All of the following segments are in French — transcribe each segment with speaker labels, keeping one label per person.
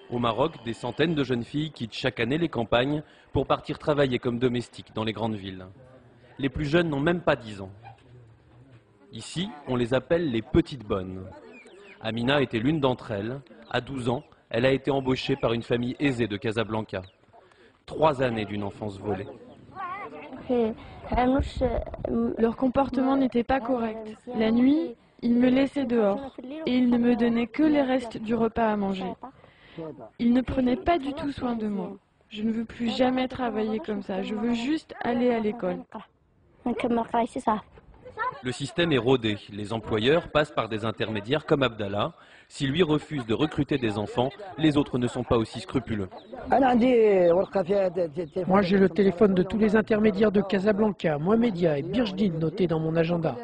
Speaker 1: Au Maroc, des centaines de jeunes filles quittent chaque année les campagnes pour partir travailler comme domestiques dans les grandes villes. Les plus jeunes n'ont même pas 10 ans. Ici, on les appelle les petites bonnes. Amina était l'une d'entre elles. À 12 ans, elle a été embauchée par une famille aisée de Casablanca. 3 années d'une enfance volée.
Speaker 2: Leur comportement n'était pas correct. La nuit, ils me laissaient dehors et ils ne me donnaient que les restes du repas à manger. Ils ne prenaient pas du tout soin de moi. Je ne veux plus jamais travailler comme ça. Je veux juste aller à l'école.
Speaker 1: Le système est rodé. Les employeurs passent par des intermédiaires comme Abdallah. Si lui refuse de recruter des enfants, les autres ne sont pas aussi scrupuleux.
Speaker 3: Moi, j'ai le téléphone de tous les intermédiaires de Casablanca, Mohamedia et Birjdine notés dans mon agenda.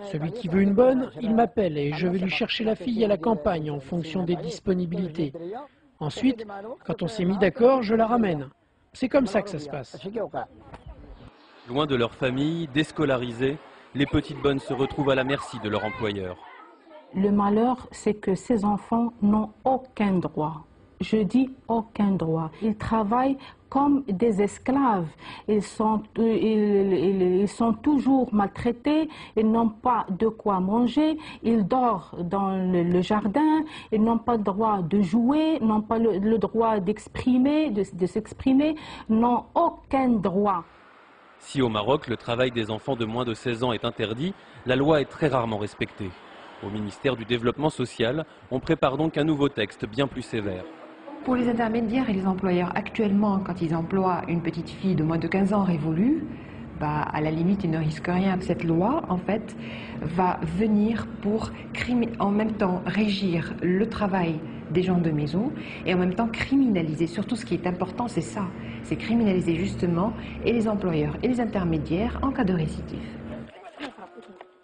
Speaker 3: Celui qui veut une bonne, il m'appelle et je vais lui chercher la fille à la campagne en fonction des disponibilités. Ensuite, quand on s'est mis d'accord, je la ramène. C'est comme ça que ça se passe.
Speaker 1: Loin de leur famille, déscolarisées, les petites bonnes se retrouvent à la merci de leur employeur.
Speaker 4: Le malheur, c'est que ces enfants n'ont aucun droit. Je dis aucun droit. Ils travaillent comme des esclaves. Ils sont toujours maltraités. Ils n'ont pas de quoi manger. Ils dorment dans le jardin. Ils n'ont pas le droit de jouer, n'ont pas le droit d'exprimer, de s'exprimer, n'ont aucun droit.
Speaker 1: Si au Maroc, le travail des enfants de moins de 16 ans est interdit, la loi est très rarement respectée. Au ministère du Développement social, on prépare donc un nouveau texte bien plus sévère.
Speaker 5: Pour les intermédiaires et les employeurs, actuellement, quand ils emploient une petite fille de moins de 15 ans révolue, à la limite, ils ne risquent rien. Cette loi, en fait, va venir pour en même temps régir le travail des gens de maison et en même temps criminaliser. Surtout, ce qui est important, c'est ça. C'est criminaliser justement et les employeurs et les intermédiaires en cas de récidive.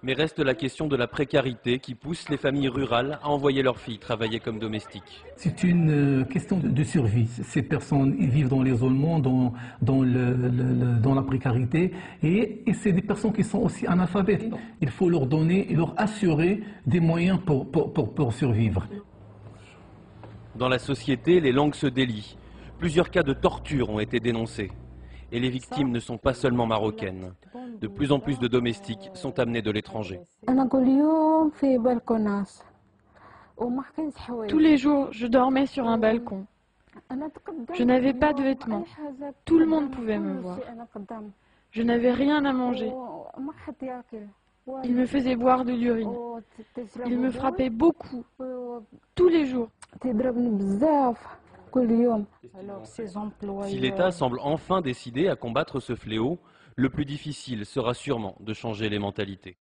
Speaker 1: Mais reste la question de la précarité qui pousse les familles rurales à envoyer leurs filles travailler comme domestiques.
Speaker 6: C'est une question de survie. Ces personnes ils vivent dans l'isolement, dans la précarité et c'est des personnes qui sont aussi analphabètes. Il faut leur donner et leur assurer des moyens pour survivre.
Speaker 1: Dans la société, les langues se délient. Plusieurs cas de torture ont été dénoncés. Et les victimes ne sont pas seulement marocaines. De plus en plus de domestiques sont amenés de l'étranger.
Speaker 2: Tous les jours, je dormais sur un balcon. Je n'avais pas de vêtements. Tout le monde pouvait me voir. Je n'avais rien à manger. Ils me faisaient boire de l'urine. Ils me frappaient beaucoup, tous les jours.
Speaker 1: Si l'État semble enfin décidé à combattre ce fléau, le plus difficile sera sûrement de changer les mentalités.